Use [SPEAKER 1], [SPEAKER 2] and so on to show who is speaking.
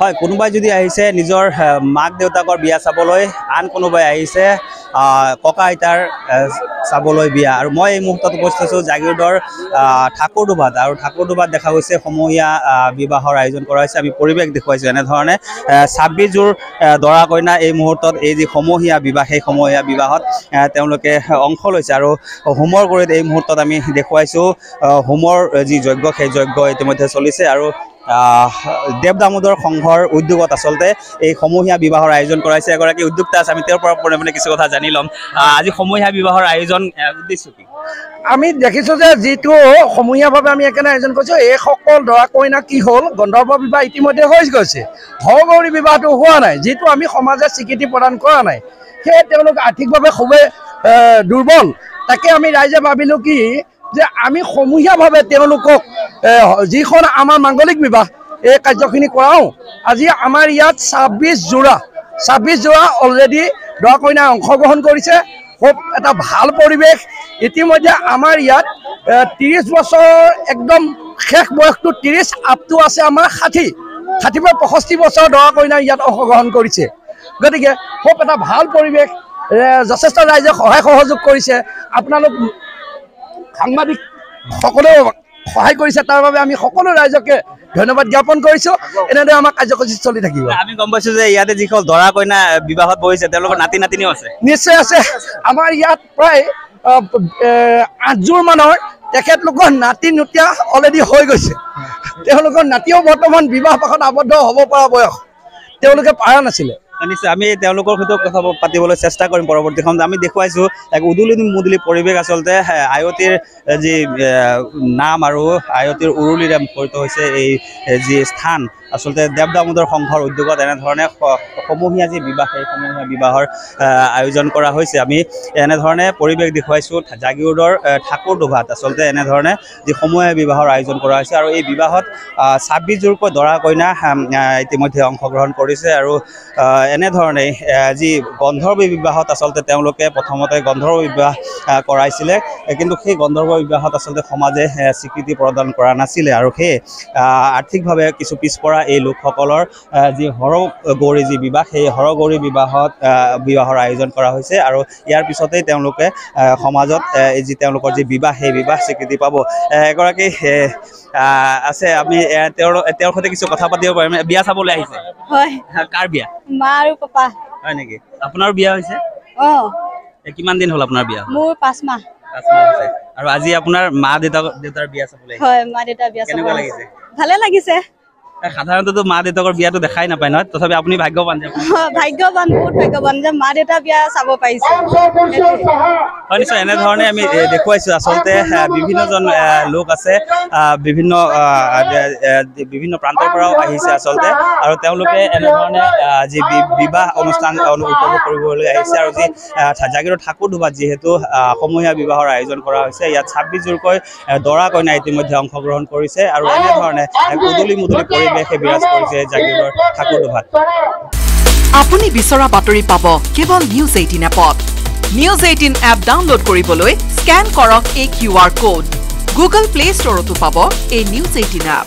[SPEAKER 1] হয় কোনোবাই যদি আহিছে নিজৰ মাক দেউতাকৰ বিয়া চাবলৈ আন কোনোবাই আহিছে ককা আইতাৰ চাবলৈ বিয়া আৰু মই এই মুহূৰ্তত উপস্থিত আছোঁ জাগিৰোডৰ ঠাকুৰদোবাত আৰু ঠাকুৰদোবাত দেখা গৈছে সমূহীয়া বিবাহৰ আয়োজন কৰা হৈছে আমি পৰিৱেশ দেখুৱাইছোঁ এনেধৰণে 26 জোৰ দৰা কইনা এই মুহূৰ্তত এই যি সমূহীয়া বিবাহ সেই সমূহীয়া বিবাহত তেওঁলোকে অংশ লৈছে আৰু হোমৰ গুৰিত এই মুহূৰ্তত আমি দেখুৱাইছোঁ হোমৰ যি যজ্ঞ সেই যজ্ঞ ইতিমধ্যে চলিছে আৰু দেৱ দামোদৰ সংঘৰ উদ্যোগত আচলতে এই সমূহীয়া বিবাহৰ আয়োজন কৰাইছে এগৰাকী উদ্যোক্তা আছে আমি তেওঁৰ পৰা মানে কিছু কথা জানি ল'ম আজি সমূহীয়া বিবাহৰ আয়োজন উদ্দেশ্য কি
[SPEAKER 2] আমি দেখিছোঁ যে যিটো সমূহীয়াভাৱে আমি একেনে আয়োজন কৰিছোঁ এই সকল দৰা কইনা কি হ'ল গন্ধৰ্ব বিবাহ ইতিমধ্যে হৈ গৈছে হৰগৌৰী বিবাহটো হোৱা নাই যিটো আমি সমাজে স্বীকৃতি প্ৰদান কৰা নাই সেয়ে তেওঁলোক আৰ্থিকভাৱে খুবেই দুৰ্বল তাকে আমি ৰাইজে ভাবিলোঁ কি যে আমি সমূহীয়াভাৱে তেওঁলোকক যিখন আমাৰ মাংগলিক বিবাহ এই কাৰ্যখিনি কৰাওঁ আজি আমাৰ ইয়াত 26 যোৰা অলৰেডি দৰা কইনাই অংশগ্ৰহণ কৰিছে খুব এটা ভাল পৰিৱেশ ইতিমধ্যে আমাৰ ইয়াত 30 বছৰ একদম শেষ বয়সটো 30 আপটো আছে আমাৰ 60 পৰা 65 বছৰ দৰা কইনাই ইয়াত অংশগ্ৰহণ কৰিছে গতিকে খুব এটা ভাল পৰিৱেশ যথেষ্ট ৰাইজে সহায় সহযোগ কৰিছে আপোনালোক সাংবাদিক সকলেও সহায় কৰিছে তাৰ বাবে আমি সকলো ৰাইজকে ধন্যবাদ জ্ঞাপন কৰিছোঁ এনেদৰে আমাৰ কাৰ্যসূচী চলি থাকিব
[SPEAKER 1] আমি গম পাইছোঁ যে ইয়াতে যিসকল দৰা কইনা বিবাহত বহিছে তেওঁলোকৰ নাতি নাতিনীও আছে
[SPEAKER 2] নিশ্চয় আছে আমাৰ ইয়াত প্ৰায় 8 জোৰ মানৰ তেখেতলোকৰ নাতি নতিয়া অলৰেডি হৈ গৈছে তেওঁলোকৰ নাতিও বৰ্তমান বিবাহ পাশত আবদ্ধ হ'ব পৰা বয়স তেওঁলোকে পাৰা নাছিলে
[SPEAKER 1] নিশ্চয় আমি তেওঁলোকৰ সৈতে কথা পাতিবলৈ চেষ্টা কৰিম পৰৱৰ্তী সময়ত আমি দেখুৱাইছোঁ এক উদুলি মুদুলি পৰিৱেশ আচলতে আয়তীৰ যি নাম আৰু আয়তীৰ উৰুলিৰে মুখৰিত হৈছে এই যি স্থান আচলতে দেৱ দামোদৰ সংঘৰ উদ্যোগত এনেধৰণে সমূহীয়া যি বিবাহ সেই সমূহীয়া বিবাহৰ আয়োজন কৰা হৈছে আমি এনেধৰণে পৰিৱেশ দেখুৱাইছোঁ জাগিৰোডৰ ঠাকুৰদোবাত আচলতে এনেধৰণে যি সমূহীয়া বিবাহৰ আয়োজন কৰা হৈছে আৰু এই বিবাহত 26 জোৰকৈ দৰা কইনা ইতিমধ্যে অংশগ্ৰহণ কৰিছে আৰু এনেধৰণে যি গন্ধৰ্ব বিবাহত আচলতে তেওঁলোকে প্ৰথমতে গন্ধৰ্ব বিবাহ কৰাইছিলে কিন্তু সেই গন্ধৰ্ব বিবাহত আচলতে সমাজে স্বীকৃতি প্ৰদান কৰা নাছিলে আৰু সেই আৰ্থিকভাৱে কিছু পিছপৰা এই লোকসকলৰ যি হৰগৌৰী যি বিবাহ সেই হৰগৌৰী বিবাহৰ আয়োজন কৰা হৈছে আৰু ইয়াৰ পিছতেই তেওঁলোকে সমাজত যি তেওঁলোকৰ যি বিবাহ সেই বিবাহ স্বীকৃতি পাব এগৰাকী আছে আমি তেওঁৰ সৈতে কিছু কথা পাতিব পাৰিম বিয়া চাবলৈ আহিছে
[SPEAKER 3] হয়
[SPEAKER 1] কাৰ বিয়া
[SPEAKER 3] মা আৰু পাপা
[SPEAKER 1] হয় নেকি আপোনাৰ বিয়া হৈছে কিমান দিন হ'ল আপোনাৰ বিয়া
[SPEAKER 3] মোৰ 5 মাহ
[SPEAKER 1] হৈছে আৰু আজি আপোনাৰ মা দেউতাৰ বিয়া চাবলৈ
[SPEAKER 3] হয় মা দেউতাৰ বিয়া
[SPEAKER 1] কেনেকুৱা লাগিছে
[SPEAKER 3] ভালে লাগিছে
[SPEAKER 1] সাধাৰণতে মা দেউতাকৰ বিয়াটো দেখাই নাপায় নহয় তথাপি আপুনি ভাগ্যৱান যে
[SPEAKER 3] বহুত ভাগ্যৱান যে মা দেউতাৰ বিয়া চাব পাৰিছে
[SPEAKER 1] হয় নিশ্চয় এনেধৰণে আমি দেখুৱাইছোঁ আচলতে বিভিন্নজন লোক আছে বিভিন্ন প্ৰান্তৰ পৰাও আহিছে আচলতে আৰু তেওঁলোকে এনেধৰণে যি বিবাহ অনুষ্ঠান উপভোগ কৰিবলৈ আহিছে আৰু যি জাগিৰোড ঠাকুৰদোবাত যিহেতু সমূহীয়া বিবাহৰ আয়োজন কৰা হৈছে ইয়াত 26 জোৰকৈ দৰা কইনা ইতিমধ্যে অংশগ্ৰহণ কৰিছে আৰু এনেধৰণে উদুলি মুদুলি পৰিৱেশে বিৰাজ কৰিছে জাগিৰোডৰ ঠাকুৰদোবাত
[SPEAKER 4] আপুনি বিচৰা বাতৰি পাব কেৱল নিউজ 18 এপত নিউজ 18 এপ ডাউনলোড কৰিবলৈ স্ক্যান কৰক এই QR কোড গুগল প্লে ষ্টৰতো পাব এই নিউজ 18 এপ